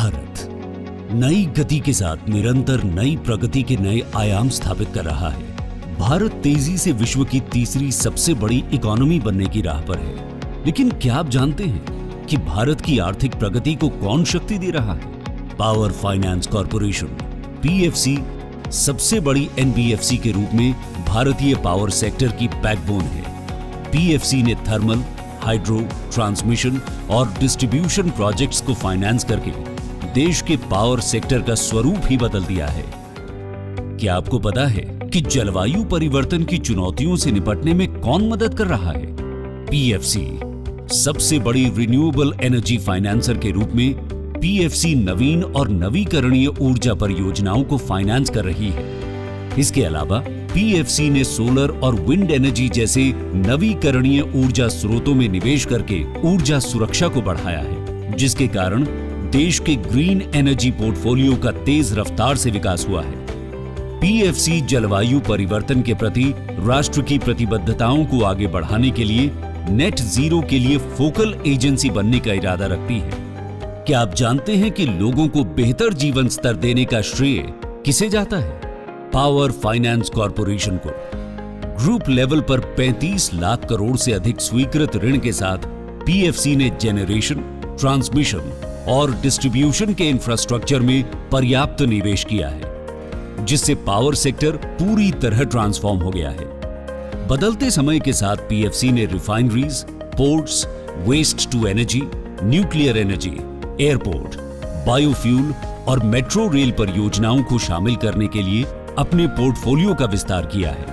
भारत नई गति के साथ निरंतर नई प्रगति के नए आयाम स्थापित कर रहा है। भारत तेजी से विश्व की तीसरी सबसे बड़ी इकोनॉमी बनने की राह पर है। लेकिन क्या आप जानते हैं कि भारत की आर्थिक प्रगति को कौन शक्ति दे रहा है? पावर फाइनेंस कॉर्पोरेशन पीएफसी सबसे बड़ी एनबीएफसी के रूप में भारतीय पावर सेक्टर की बैकबोन है। पीएफसी ने थर्मल, हाइड्रो, ट्रांसमिशन और डिस्ट्रीब्यूशन प्रोजेक्ट्स को फाइनेंस करके देश के पावर सेक्टर का स्वरूप ही बदल दिया है। क्या आपको पता है कि जलवायु परिवर्तन की चुनौतियों से निपटने में कौन मदद कर रहा है? पीएफसी सबसे बड़ी रिन्यूएबल एनर्जी फाइनेंसर के रूप में पीएफसी नवीन और नवीकरणीय ऊर्जा परियोजनाओं को फाइनेंस कर रही है। इसके अलावा पीएफसी ने सोलर और विंड एनर्जी जैसे नवीकरणीय ऊर्जा स्रोतों में निवेश करके ऊर्जा सुरक्षा को बढ़ाया है, जिसके कारण देश के ग्रीन एनर्जी पोर्टफोलियो का तेज रफ्तार से विकास हुआ है। पीएफसी जलवायु परिवर्तन के प्रति राष्ट्र की प्रतिबद्धताओं को आगे बढ़ाने के लिए नेट जीरो के लिए फोकल एजेंसी बनने का इरादा रखती है। क्या आप जानते हैं कि लोगों को बेहतर जीवन स्तर देने का श्रेय किसे जाता है? पावर फाइनेंस कॉर्पोरेशन को। ग्रुप लेवल पर 35 लाख करोड़ से अधिक स्वीकृत ऋण के साथ पीएफसी ने जेनरेशन, ट्रांसमिशन और डिस्ट्रीब्यूशन के इंफ्रास्ट्रक्चर में पर्याप्त निवेश किया है, जिससे पावर सेक्टर पूरी तरह ट्रांसफॉर्म हो गया है। बदलते समय के साथ पीएफसी ने refineries, ports, waste to energy, nuclear energy, airport, biofuel और मेट्रो रेल परियोजनाओं को शामिल करने के लिए अपने पोर्टफोलियो का विस्तार किया है।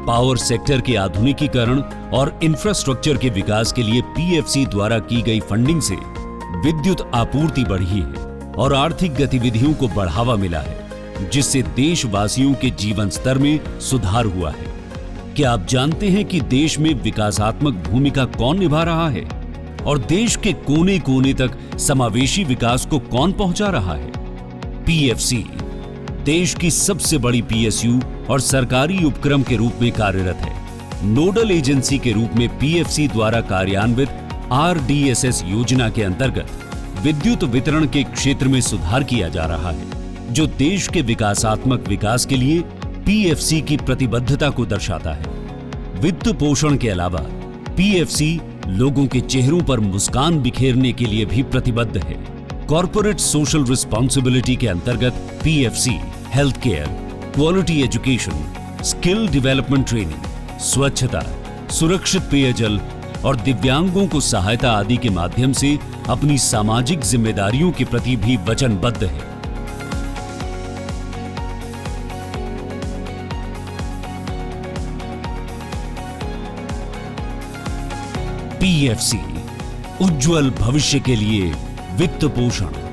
पावर सेक्टर के आधुनिकीकरण और इंफ्रास्ट्रक्चर के विकास के लिए पीएफसी द्वारा की गई फंडिंग से विद्युत आपूर्ति बढ़ी है और आर्थिक गतिविधियों को बढ़ावा मिला है, जिससे देशवासियों के जीवन स्तर में सुधार हुआ है। क्या आप जानते हैं कि देश में विकासात्मक भूमिका कौन निभा रहा है और देश के कोने कोने तक समावेशी विकास को कौन पहुंचा रहा है? पीएफसी देश की सबसे बड़ी पीएसयू और सरकारी उपक्रम के रूप में कार्यरत है। नोडल एजेंसी के रूप में पीएफसी द्वारा कार्यान्वित आरडीएसएस योजना के अंतर्गत विद्युत वितरण के क्षेत्र में सुधार किया जा रहा है, जो देश के विकासात्मक विकास के लिए पीएफसी की प्रतिबद्धता को दर्शाता है। वित्त पोषण के अलावा पीएफसी लोगों के चेहरों पर मुस्कान बिखेरने के लिए भी प्रतिबद्ध है। कॉर्पोरेट सोशल रिस्पॉन्सिबिलिटी के अंतर्गत PFC health care, quality education, skill development training, स्वच्छता, सुरक्षित पेयजल और दिव्यांगों को सहायता आदि के माध्यम से अपनी सामाजिक जिम्मेदारियों के प्रति भी वचनबद्ध है। पीएफसी उज्जवल भविष्य के लिए वित्त पोषण।